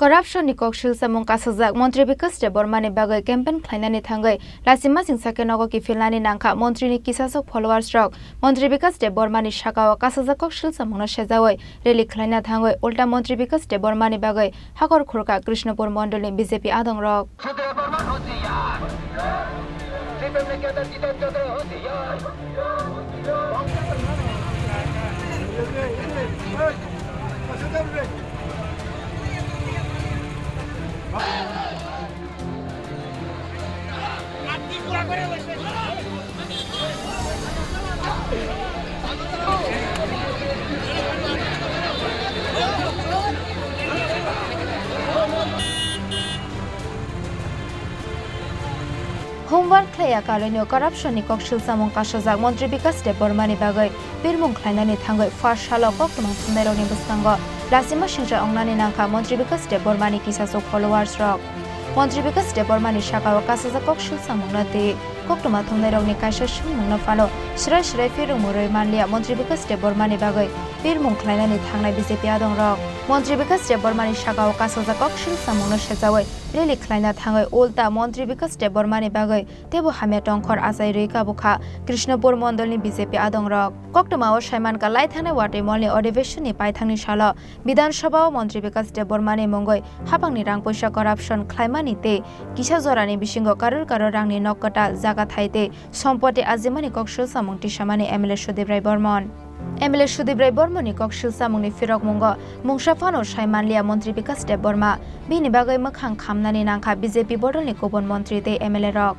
Corruption ni Koksilsamung Kasajak Mantri Bikas de Bormani Bagwi campaign Khlainani Thangwi Lasima Singsake Nogo ki Khlainani Nangkha Mantri ni Kisasok followers rok Mantri Bikas de Bormani Shakao Kasajak Koksilsamung no Shejawai Rally Khlaina Thangwi Ulta Mantri Bikas de Bormani Bagwi Hakor Khurka Krishnapur Mondol ni BJP Adong rok Homework Khlaya Kalaino corruption ni Koksilsamung Kasajak Mantri Bikas de Bormani Bagwi Birmung Khlainani Thangwi first shala kokmang sundaironi buskango Lasima Singja Ongnani Nangkha Mantri Bikas de Bormani Kisasok followers rok Mantri Bikas de Bormani Shakao Kasajak Koksilsamung nati Koktuma thongnairokni kaisa sumungno phalo Shrai Shrai Firung Muroi Manlia Mantri Bikas de Bormani Bagwi Birmung Khlainani Thangnai BJP Adong rok Mantri Bikas de Bormani Shakao Kasajak Koksilsamung no Shejawai Rally Khlaina Thangwi Ulta Mantri Bikas de Bormani Bagwi Tebu Hamya Tongkhor Asai Reika Bukha Krishnapur Mondolni BJP Adong rok Koktuma o Shaiman ka Laithane Watermolni अधिवेशन ni Paithangni shala Bidhan Sabha Mantri Bikas de Bormani Mongoi Hapangni rang poisa corruption Khlaimani te Kisa jorani bisingo karor rangni nokkata jaga thaite Sompoti Azimani Koksilsamung Tisamani MLA Sudibrai Bormon MLA Sudibrai Bormoni Koksilsamungni Firok Mungo Mungsafano Shaimanlia Mantri Bikas de Borma Bini Bagwi Mwkhang Khamnani Nangkha BJP Bodolni Kubon Mantri te MLA rok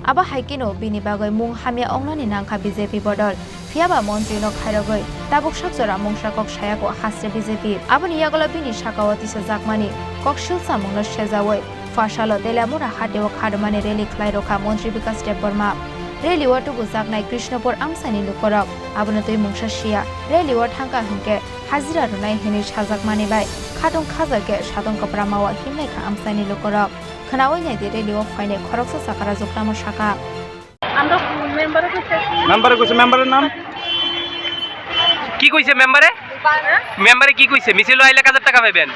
Aba haikino bini bagwi mung hamya ongnani Nangkha BJP Bodol Fiaba Mantri no khairogoi tabuk sakjora mungsakok sayako hasre BJP Aboni yagola bini sakawati sajakmani Koksilsamung no shejawai Fashalo Delamura Hateo Khadmani Rally Khlairokha Mantri Bikas de Borma Rally watu bujaknai Krishnapur Amsani Lukorok Abonotoi Mungsa Shia Rally wat hangka hingke Hazira runai hini sajakmani bai Khatong khajake Satong Kapra Mawa himnai kha Amsani Lukorok Khanawai nyai de Rally of Fine Khoroksa Sakara Juklamo Shaka আমরা মেম্বারে কইছে মেম্বারের নাম কি কইছে মেম্বারে কি কইছে মিছিল আইলে 1000 টাকা পাবেন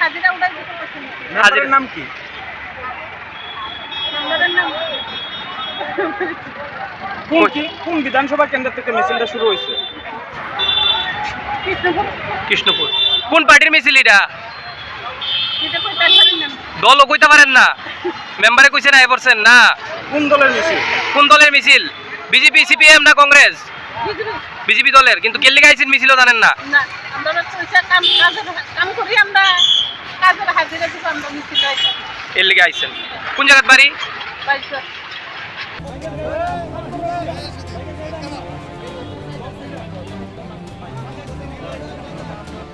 হাজিরা উড়াই দিতে পারছেন মেম্বারের নাম কি মেম্বারের নাম কোন বিধানসভা কেন্দ্র থেকে মিছিলটা শুরু হইছে কৃষ্ণপুর কোন পার্টির মিছিল এটা এটা কই তারপরের নাম দলও কইতে পারেন না মেম্বারে কইছে না এবারছেন না কোন দলের মিছিল বিজেপি সিপিএম না কংগ্রেস বিজেপি দলের কিন্তু কেল্লি গাইছেন মিছিলও জানেন না না আমরা পয়সা কাম করি আমরা কাজের হাজিরা দিব আমরা মিছিল গাইছি কেল্লি গাইছেন কোন জায়গাত বাড়ি পয়সা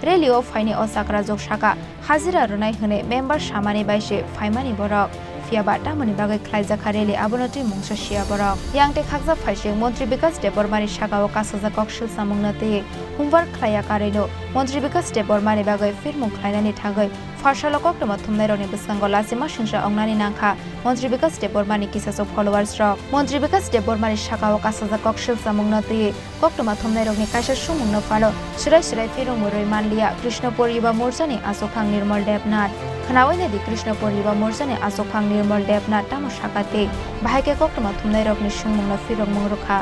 Rally of Fine Osakara Jok Shaka Hazira runai hune member Shamani Baishe Faimani Borok Fiaba Tamani Bagwi Khlaijaka Rally Abonoti Mungsa Shia Borok Yangte Khakja Phaising Mantri Bikas de Bormani Shakao Kasajak Koksilsamung nati Homework Khlaya Karino Mantri Bikas de Bormani Bagwi Firmung Khlainani Thangwi Farshalo Koktuma Thumnaironi Biskango Lasima Singja Ongnani Nangkha Mantri Bikas de Bormani Kisasok followers rok Mantri Bikas de Bormani Shakao Kasajak Koksilsamung nati Koktuma Thumnaironi kaisa sumung no phalo Shrai Shrai Firung Muroi Manlia Krishnapur Yuba Morsani Asokang Nirmal Devnath Khanawai di Krishnapur Yuba Morsani Asokang Nirmal Devnath tamo shakate Bahake Koktuma Thumnairokni sumung no Firong Mungrukha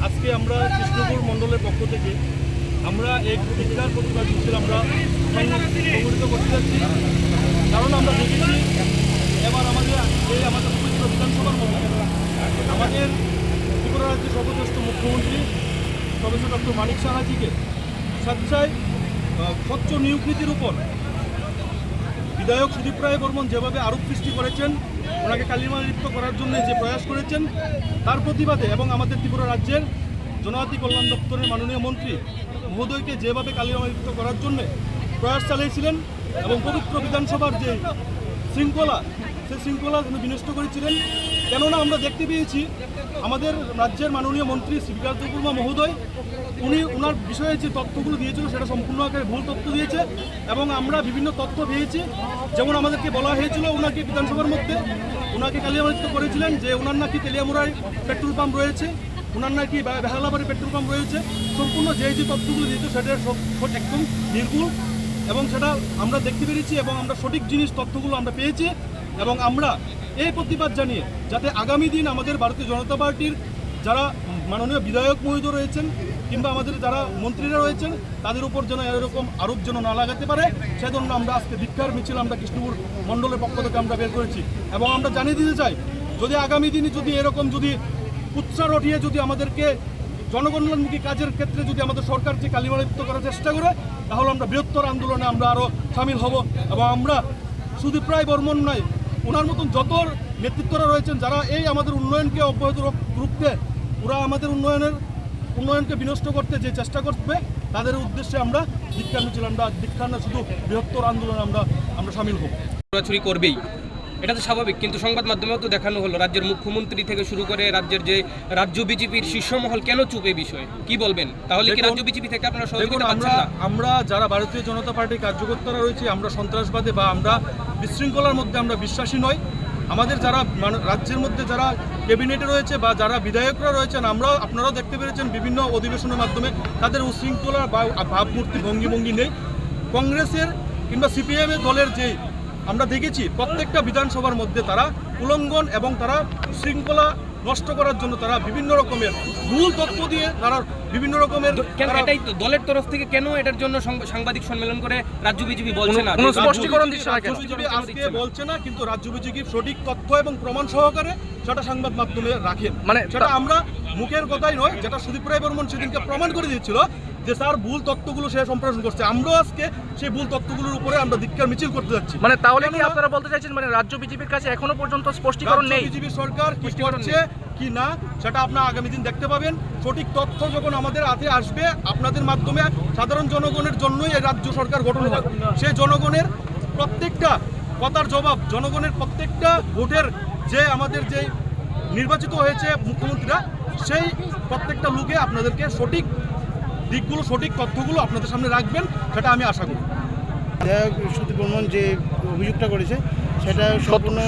আজকে আমরা কৃষ্ণপুর মণ্ডলের পক্ষ থেকে আমরা এক অধিকার প্রতিবাদ মিছিল আমরা সংগঠিত করতে যাচ্ছি কারণ আমরা দেখেছি এবার আমাদের পবিত্র বিধানসভার মধ্যে আমাদের ত্রিপুরা রাজ্যের সর্বশ্রেষ্ঠ মুখ্যমন্ত্রী প্রফেসর ডক্টর মানিক সাহাজিকে স্বেচ্ছায় স্বচ্ছ নিয়োগ নীতির উপর বিধায়ক সুদীপ রায় বর্মন যেভাবে আরোপ সৃষ্টি করেছেন ওনাকে কালিমালিপ্ত করার জন্য যে প্রয়াস করেছেন তার প্রতিবাদে এবং আমাদের ত্রিপুরা রাজ্যের জনজাতি কল্যাণ দপ্তরের মাননীয় মন্ত্রী মহোদয়কে যেভাবে কালিমালিপ্ত করার জন্য প্রয়াস চালিয়েছিলেন এবং পবিত্র বিধানসভার যে শৃঙ্খলা সেই শৃঙ্খলা তিনি বিনষ্ট করেছিলেন কেননা আমরা দেখতে পেয়েছি আমাদের রাজ্যের মাননীয় মন্ত্রী শ্রীকান্ত দেববর্মা মহোদয় ওনার বিষয়ে যে তথ্যগুলো দিয়েছিল সেটা সম্পূর্ণ আকারে ভুল তথ্য দিয়েছে এবং আমরা বিভিন্ন তথ্য পেয়েছি। যেমন আমাদেরকে বলা হয়েছিল ওনাকে বিধানসভার মধ্যে ওনাকে কালিয়ামৃত করেছিলেন যে ওনার নাকি তেলিয়ামুড়ায় পেট্রোল পাম্প রয়েছে, ওনার নাকি বেহালাবাড়ি পেট্রোল পাম্প রয়েছে। সম্পূর্ণ যে তথ্যগুলো দিয়েছে সেটা একদম নির্ভুল এবং সেটা আমরা দেখতে পেরেছি এবং আমরা সঠিক জিনিস তথ্যগুলো আমরা পেয়েছি এবং আমরা এই প্রতিবাদ জানিয়ে যাতে আগামী দিন আমাদের ভারতীয় জনতা পার্টির যারা মাননীয় বিধায়ক মহোদয় রয়েছেন কিংবা আমাদের যারা মন্ত্রীরা রয়েছেন তাদের উপর যেন এরকম আরোপ যেন না লাগাতে পারে সেজন্য আমরা আজকে ধিক্কার মিছিল আমরা কৃষ্ণপুর মণ্ডলের পক্ষ থেকে আমরা বের করেছি এবং আমরা জানিয়ে দিতে চাই যদি আগামী দিনে যদি এরকম যদি উৎসাহ উঠিয়ে যদি আমাদেরকে জনকল্যাণমুখী কাজের ক্ষেত্রে যদি আমাদের সরকার যে কালিমালিপ্ত করার চেষ্টা করে তাহলে আমরা বৃহত্তর আন্দোলনে আমরা আরও সামিল হব এবং আমরা শুধু প্রায় বর্মন নয় ওনার মতন যত নেতৃত্বরা রয়েছেন যারা এই আমাদের উন্নয়নকে অব্যাহত রুখতে ওরা আমাদের উন্নয়নকে বিনষ্ট করতে যে চেষ্টা করবে তাদের উদ্দেশ্যে আমরা ধিক্কার মিছিল আমরা ধিক্কার না শুধু বৃহত্তর আন্দোলনে আমরা সামিল হব। চুরি করবেই, এটা তো স্বাভাবিক, কিন্তু সংবাদ মাধ্যমেও তো দেখানো হলো রাজ্যের মুখ্যমন্ত্রী থেকে শুরু করে রাজ্যের যে রাজ্য বিজেপির শীর্ষমহল কেন চুপ এই বিষয়ে কি বলবেন? তাহলে কি রাজ্য বিজেপি থেকে আপনারা সহযোগিতা পাচ্ছেন না? আমরা যারা ভারতীয় জনতা পার্টির কার্যকর্তারা রয়েছে আমরা সন্ত্রাসবাদে বা আমরা বিশৃঙ্খলার মধ্যে আমরা বিশ্বাসী নই। আমাদের যারা রাজ্যের মধ্যে যারা ক্যাবিনেটে রয়েছে বা যারা বিধায়করা রয়েছেন আপনারাও দেখতে পেরেছেন বিভিন্ন অধিবেশনের মাধ্যমে তাদের উশৃঙ্খলা বা ভাবমূর্তি ভঙ্গি নেই। কংগ্রেসের কিংবা সিপিএমের দলের যে আমরা দেখেছি প্রত্যেকটা বিধানসভার মধ্যে তারা উল্লঙ্ঘন এবং তারা শৃঙ্খলা নষ্ট করার জন্য তারা বিভিন্ন রকমের ভুল তথ্য দিয়ে তারা বিভিন্ন রকমের এটাই তো দলের তরফ থেকে কেন এটার জন্য সাংবাদিক সম্মেলন করে রাজ্য বিজেপি বলছে না, স্পষ্টীকরণ দিচ্ছে না, বিজেপি আজকে বলছে না, কিন্তু রাজ্য বিজেপি সঠিক তথ্য এবং প্রমাণ সহকারে সেটা সংবাদ মাধ্যমে রাখেন। মানে সেটা আমরা মুখের কথাই নয়, যেটা সুদীপ রায় বর্মন সেদিনকে প্রমাণ করে দিয়েছিল যে স্যার ভুল তথ্যগুলো সে সম্প্রসারণ করছে। আমরাও আজকে সেই ভুল তথ্যগুলোর উপরে আমরা ধিক্কার মিছিল করতে যাচ্ছি। মানে তাহলে কি আপনারা বলতে চাইছেন মানে রাজ্য বিজেপির কাছে এখনো পর্যন্ত স্পষ্টীকরণ নেই? বিজেপি সরকার কি করছে কি না সেটা আপনারা আগামী দিন দেখতে পাবেন। সঠিক তথ্য যখন আমাদের হাতে আসবে আপনাদের মাধ্যমে সাধারণ জনগণের জন্যই এই রাজ্য সরকার গঠন হয়। সেই জনগণের প্রত্যেকটা কথার জবাব, জনগণের প্রত্যেকটা ভোটের যে আমাদের যে নির্বাচিত হয়েছে মুখ্যমন্ত্রীরা, সেই প্রত্যেকটা লোকে আপনাদেরকে সঠিক দিকগুলো সঠিক তথ্যগুলো আপনাদের সামনে রাখবেন, সেটা আমি আশা করি। বিধায়ক সুদীপ বর্মন যে অভিযোগটা করেছে সেটা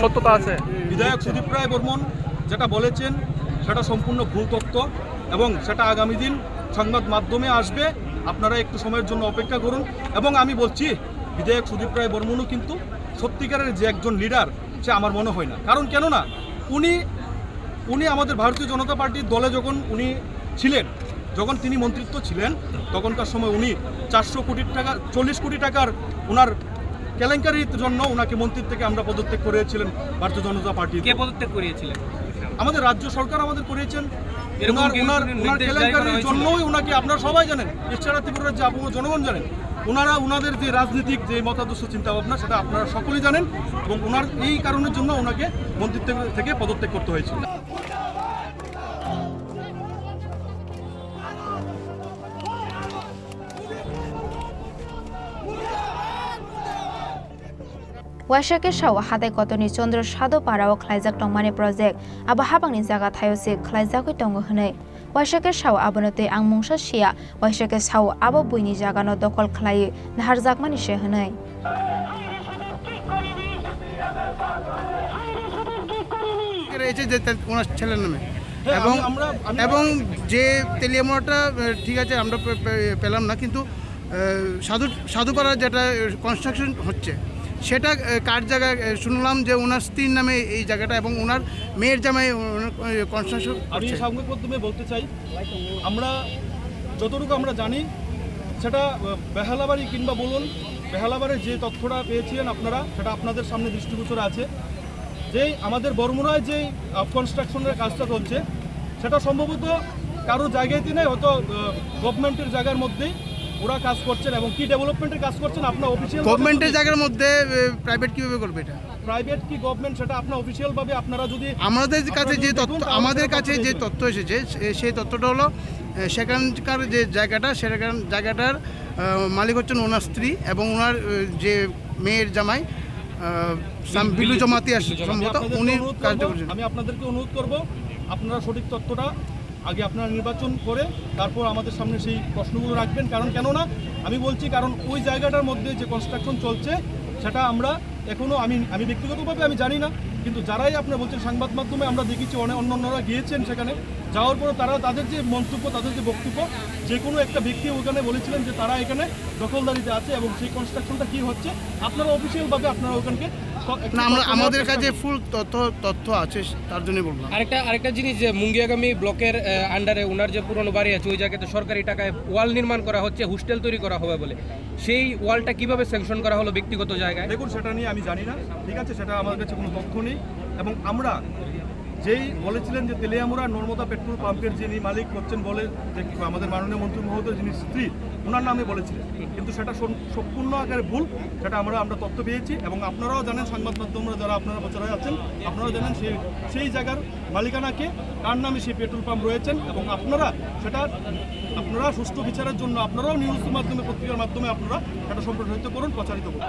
সত্যতা আছে। বিধায়ক সুদীপ রায় বর্মন যেটা বলেছেন সেটা সম্পূর্ণ ভুল তথ্য এবং সেটা আগামী দিন সংবাদ মাধ্যমে আসবে। আপনারা একটু সময়ের জন্য অপেক্ষা করুন এবং আমি বলছি বিধায়ক সুদীপ রায় বর্মনও কিন্তু সত্যিকারের যে একজন লিডার সে আমার মনে হয় না। কারণ কেননা উনি আমাদের ভারতীয় জনতা পার্টির দলে যখন উনি ছিলেন, যখন তিনি মন্ত্রিত্ব ছিলেন তখনকার সময় উনি 40 কোটি টাকার ওনার কেলেঙ্কারির জন্য ওনাকে মন্ত্রী থেকে আমরা পদত্যাগ করেছিলেন ভারতীয় জনতা পার্টি। কে পদত্যাগ করিয়েছিলেন? আমাদের রাজ্য সরকার আমাদের করিয়েছেন। ওনার কেলেঙ্কারির জন্যই ওনাকে আপনারা সবাই জানেন, এছাড়া ত্রিপুরার যে আপনারা জনগণ জানেন, ওনাদের যে রাজনৈতিক যে মতাদর্শ চিন্তাভাবনা সেটা আপনারা সকলেই জানেন এবং ওনার এই কারণের জন্য ওনাকে মন্ত্রিত্ব থেকে পদত্যাগ করতে হয়েছিল। Waishake shaw hadai kotoni chondro shado parao Khlaijak tongmani project aba habangni jaga thayose Khlaijak tongo hnei Waishake shaw abonote angmungsa sia Waishake shaw abo buini jaga no dokol khlai naharjakmani she hnei রয়েছে যে ওনার ছেলের নামে এবং যে তেলিয়ামোড়াটা ঠিক আছে আমরা পেলাম না, কিন্তু সাধুপাড়ার যেটা কনস্ট্রাকশন হচ্ছে সেটা কার জায়গায় শুনলাম যে ওনার স্ত্রীর নামে এই জায়গাটা এবং ওনার মেয়ের জামাই কনস্ট্রাকশন। আমি সংবাদ মাধ্যমে বলতে চাই আমরা যতটুকু আমরা জানি সেটা বেহালাবাড়ি কিংবা বলুন বেহালাবাড়ির যে তথ্যটা পেয়েছিলেন আপনারা সেটা আপনাদের সামনে দৃষ্টিগোচরে আছে। যে আমাদের বর্মনায় যে কনস্ট্রাকশনের কাজটা চলছে সেটা সম্ভবত কারো জায়গাতে নেই, হয়তো গভর্নমেন্টের জায়গার মধ্যেই ওরা কাজ করছেন এবং কি ডেভেলপমেন্টের কাজ করছেন আপনার অফিসিয়াল গভর্নমেন্টের জায়গার মধ্যে প্রাইভেট কিভাবে করবে এটা? প্রাইভেট কি গভর্নমেন্ট সেটা আপনার অফিসিয়াল ভাবে আপনারা যদি আমাদের কাছে যে তথ্য এসেছে সেই তথ্যটা হলো সেখানকার যে জায়গাটার মালিক হচ্ছেন ওনার স্ত্রী এবং ওনার যে মেয়ের জামাই বিল্লু জমাতি আসে সম্ভবত উনি কাজটা করছেন। আমি আপনাদেরকে অনুরোধ করব আপনারা সঠিক তথ্যটা আগে আপনারা নির্বাচন করে তারপর আমাদের সামনে সেই প্রশ্নগুলো রাখবেন। কারণ কেননা আমি বলছি, কারণ ওই জায়গাটার মধ্যে যে কনস্ট্রাকশন চলছে সেটা আমরা এখনও আমি ব্যক্তিগতভাবে আমি জানি না, কিন্তু যারাই আপনারা বলছেন সংবাদ মাধ্যমে আমরা দেখেছি অন্যরা গিয়েছেন সেখানে, যাওয়ার পরে তারা তাদের যে মন্তব্য, তাদের যে বক্তব্য, যে কোনো একটা ব্যক্তি ওখানে বলেছিলেন যে তারা এখানে দখলদারিতে আছে এবং সেই কনস্ট্রাকশনটা কী হচ্ছে আপনারা অফিসিয়ালভাবে আপনারা ওখানকে না, আমাদের কাছে ফুল তথ্য আছে, তার জন্য বললাম। আরেকটা জিনিস, যে মুঙ্গিয়াগামী ব্লকের আন্ডারে ওনার যে পুরনো বাড়ি আছে ওই জায়গাতে সরকারি টাকায় ওয়াল নির্মাণ করা হচ্ছে, হোস্টেল তৈরি করা হবে বলে, সেই ওয়ালটা কিভাবে স্যাংশন করা হলো ব্যক্তিগত জায়গায়? দেখুন, সেটা নিয়ে আমি জানি না, ঠিক আছে, সেটা আমাদের কাছে কোনো তথ্য নেই। এবং আমরা যেই বলেছিলেন যে তেলিয়ামুড়া নর্মদা পেট্রোল পাম্পের যিনি মালিক হচ্ছেন বলে যে আমাদের মাননীয় মন্ত্রী মহোদয় যিনি স্ত্রী, ওনার নামে বলেছিলেন, কিন্তু সেটা সম্পূর্ণ আকারে ভুল। সেটা আমরা তথ্য পেয়েছি এবং আপনারাও জানেন, সংবাদ মাধ্যমরা যারা আপনারা বছরে আছেন আপনারাও জানেন সেই জায়গার মালিকানাকে, কার নামে সেই পেট্রোল পাম্প রয়েছেন। এবং আপনারা সুষ্ঠু বিচারের জন্য আপনারাও নিউজের মাধ্যমে, পত্রিকার মাধ্যমে আপনারা সেটা সম্প্রসারিত করুন, প্রচারিত করুন।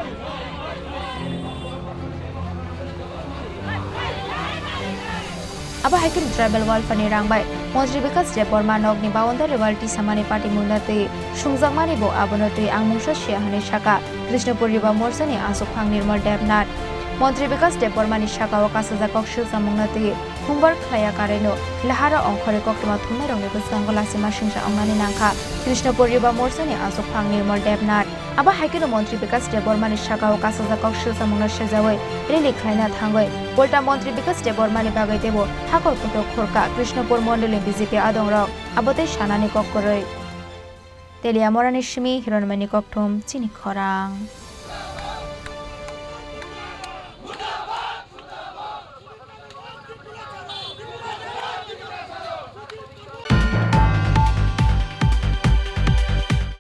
Aba haikin tribal wall pani rangbai Mantri Bikas Deporma nogni boundary wall ti samani party munati sungjakmani bo abonoti angmungsa siahani shaka Krishnapur yuba morsani Mwkhang nirmal devnat Mantri Bikas Depormani shaka o Kasajak Koksilsamung nati humbar khlaya kareno lahara ongkhore koktoma thumai rongni buskangola sima singsa ongnani Nangkha Krishnapur yuba morsani Mwkhang nirmal devnat Aba haikin Mantri Bikas Depormani shaka o Kasajak Koksilsamung shejawai reli Khlainani Thangwi Polta Mantri Bikas Depormani bagai debo Hakor Kutok Khorka Krishnapur Mondole BJP Adongrok Abote Shanani Kokkoroi Telia Morani Shimi Hironmani Kokthum Chini Khorang